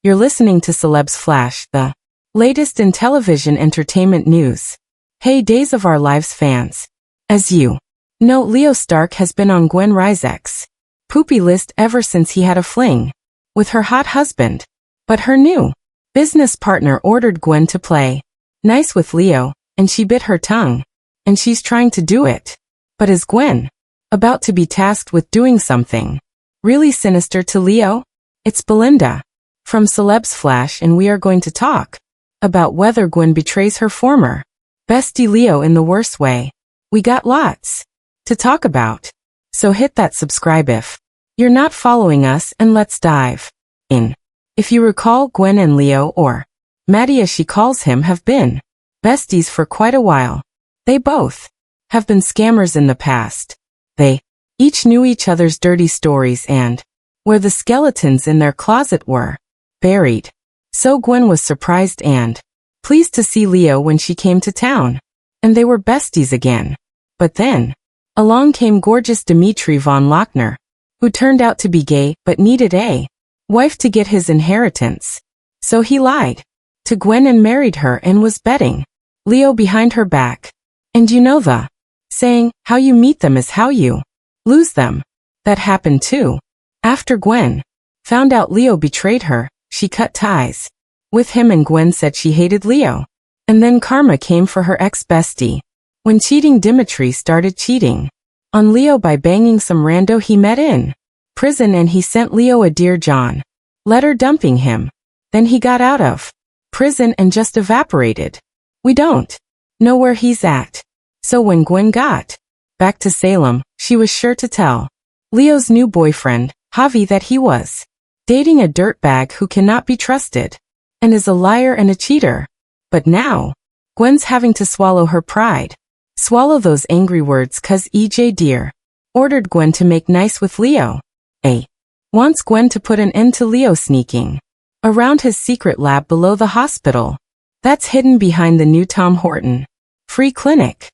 You're listening to Celebs Flash, the latest in television entertainment news. Hey Days of Our Lives fans. As you know, Leo Stark has been on Gwen Rizczech's poopy list ever since he had a fling with her hot husband. But her new business partner ordered Gwen to play nice with Leo, and she bit her tongue. And she's trying to do it. But is Gwen about to be tasked with doing something really sinister to Leo? It's Belinda from Celebs Flash, and we are going to talk about whether Gwen betrays her former bestie Leo in the worst way. We got lots to talk about, so hit that subscribe if you're not following us, and let's dive in. If you recall, Gwen and Leo, or Maddie as she calls him, have been besties for quite a while. They both have been scammers in the past. They each knew each other's dirty stories and where the skeletons in their closet were buried. So Gwen was surprised and pleased to see Leo when she came to town, and they were besties again. But then along came gorgeous Dimitri von Lochner, who turned out to be gay but needed a wife to get his inheritance. So he lied to Gwen and married her and was betting Leo behind her back. And you know the saying, how you meet them is how you lose them. That happened too. After Gwen found out Leo betrayed her, she cut ties with him, and Gwen said she hated Leo. And then karma came for her ex-bestie. When cheating Dimitri started cheating on Leo by banging some rando he met in prison, and he sent Leo a Dear John letter dumping him. Then he got out of prison and just evaporated. We don't know where he's at. So when Gwen got back to Salem, she was sure to tell Leo's new boyfriend, Javi, that he was dating a dirtbag who cannot be trusted and is a liar and a cheater. But now Gwen's having to swallow her pride. Swallow those angry words, 'cause EJ Dear ordered Gwen to make nice with Leo. A wants Gwen to put an end to Leo sneaking around his secret lab below the hospital that's hidden behind the new Tom Horton Free Clinic.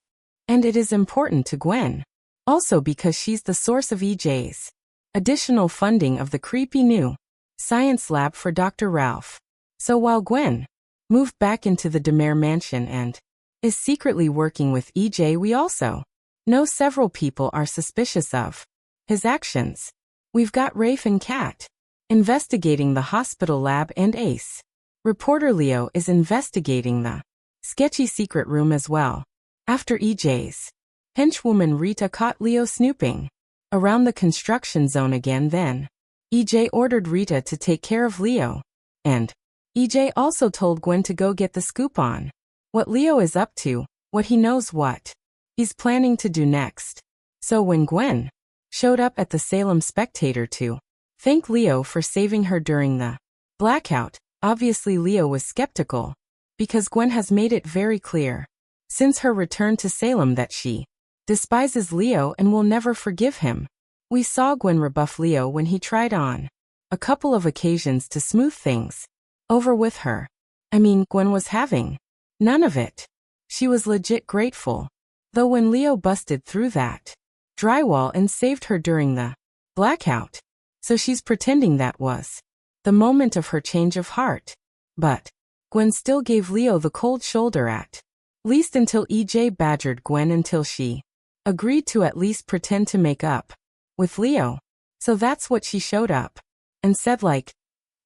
And it is important to Gwen also because she's the source of EJ's additional funding of the creepy new science lab for Dr. Ralph. So while Gwen moved back into the DiMera mansion and is secretly working with EJ, we also know several people are suspicious of his actions. We've got Rafe and Cat investigating the hospital lab, and Ace reporter Leo is investigating the sketchy secret room as well. After EJ's henchwoman Rita caught Leo snooping around the construction zone again, then EJ ordered Rita to take care of Leo. And EJ also told Gwen to go get the scoop on what Leo is up to, what he knows, what he's planning to do next. So when Gwen showed up at the Salem Spectator to thank Leo for saving her during the blackout, obviously Leo was skeptical, because Gwen has made it very clear since her return to Salem that she despises Leo and will never forgive him. We saw Gwen rebuff Leo when he tried on a couple of occasions to smooth things over with her. I mean, Gwen was having none of it. She was legit grateful, though, when Leo busted through that drywall and saved her during the blackout. So she's pretending that was the moment of her change of heart. But Gwen still gave Leo the cold shoulder, at least until EJ badgered Gwen until she agreed to at least pretend to make up with Leo. So that's what she showed up and said, like,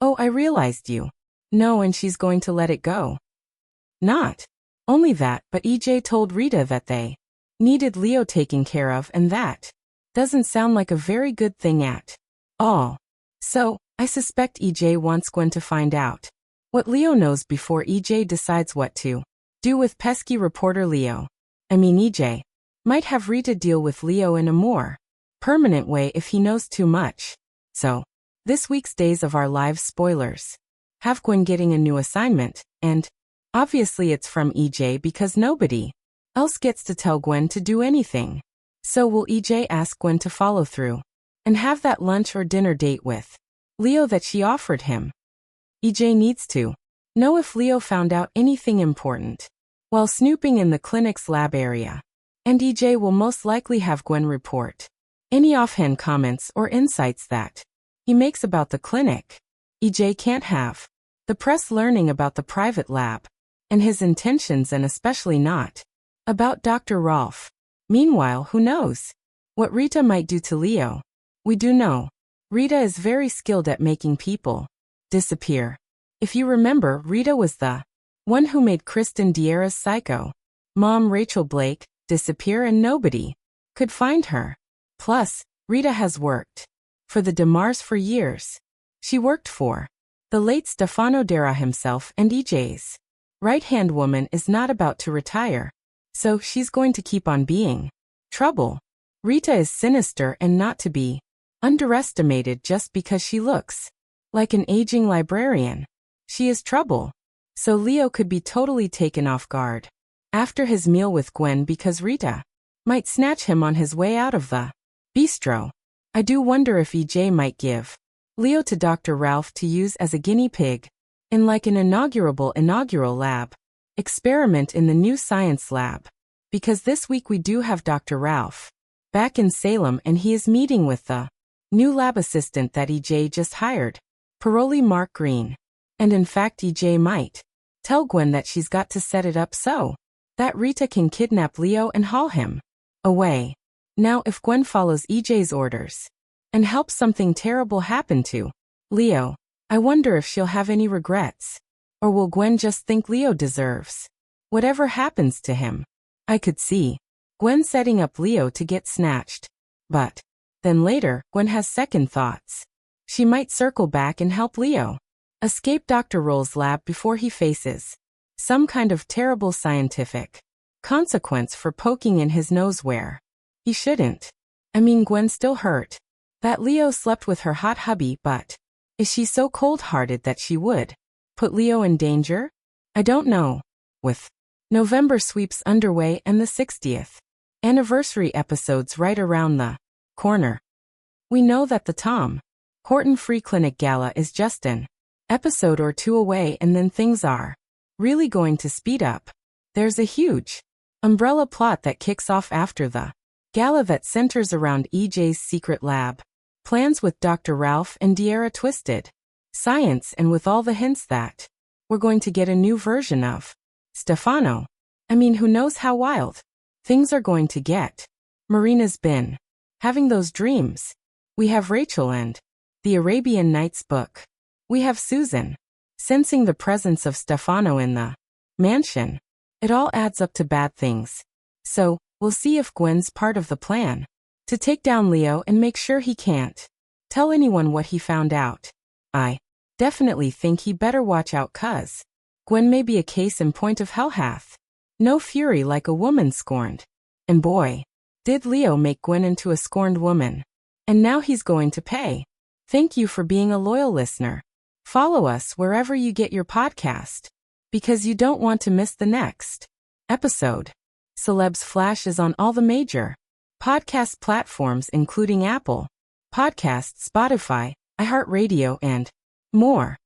oh, I realized you know, and she's going to let it go. Not only that, but EJ told Rita that they needed Leo taken care of, and that doesn't sound like a very good thing at all. So I suspect EJ wants Gwen to find out what Leo knows before EJ decides what to do with pesky reporter Leo. I mean, EJ might have Rita deal with Leo in a more permanent way if he knows too much. So this week's Days of Our Lives spoilers have Gwen getting a new assignment, and obviously it's from EJ because nobody else gets to tell Gwen to do anything. So will EJ ask Gwen to follow through and have that lunch or dinner date with Leo that she offered him? EJ needs to know if Leo found out anything important while snooping in the clinic's lab area, and EJ will most likely have Gwen report any offhand comments or insights that he makes about the clinic. EJ can't have the press learning about the private lab and his intentions, and especially not about Dr. Rolf. Meanwhile, who knows what Rita might do to Leo? We do know Rita is very skilled at making people disappear. If you remember, Rita was the one who made Kristen DiMera's psycho mom, Rachel Blake, disappear, and nobody could find her. Plus, Rita has worked for the DiMeras for years. She worked for the late Stefano Dera himself, and EJ's right-hand woman is not about to retire, so she's going to keep on being trouble. Rita is sinister and not to be underestimated just because she looks like an aging librarian. She is trouble. So Leo could be totally taken off guard after his meal with Gwen, because Rita might snatch him on his way out of the bistro. I do wonder if EJ might give Leo to Dr. Rolf to use as a guinea pig in like an inaugural lab experiment in the new science lab, because this week we do have Dr. Rolf back in Salem, and he is meeting with the new lab assistant that EJ just hired, parolee Mark Greene. And in fact, EJ might tell Gwen that she's got to set it up so that Rita can kidnap Leo and haul him away. Now, if Gwen follows EJ's orders and helps something terrible happen to Leo, I wonder if she'll have any regrets. Or will Gwen just think Leo deserves whatever happens to him? I could see Gwen setting up Leo to get snatched. But then later, Gwen has second thoughts. She might circle back and help Leo escape Dr. Rolf's lab before he faces some kind of terrible scientific consequence for poking in his nose where he shouldn't. I mean, Gwen's still hurt that Leo slept with her hot hubby, but is she so cold-hearted that she would put Leo in danger? I don't know. With November sweeps underway and the 60th anniversary episodes right around the corner, we know that the Tom Horton Free Clinic Gala is just an episode or two away, and then things are really going to speed up. There's a huge umbrella plot that kicks off after the gala that centers around EJ's secret lab plans with Dr. Rolf and DiMera twisted science, and with all the hints that we're going to get a new version of Stefano. I mean, who knows how wild things are going to get. Marina's been having those dreams. We have Rachel and the Arabian Nights book. We have Susan sensing the presence of Stefano in the mansion. It all adds up to bad things. So, we'll see if Gwen's part of the plan to take down Leo and make sure he can't tell anyone what he found out. I definitely think he better watch out, 'cause Gwen may be a case in point of hell hath no fury like a woman scorned. And boy, did Leo make Gwen into a scorned woman. And now he's going to pay. Thank you for being a loyal listener. Follow us wherever you get your podcast, because you don't want to miss the next episode. Celebs Flash is on all the major podcast platforms, including Apple Podcasts, Spotify, iHeartRadio, and more.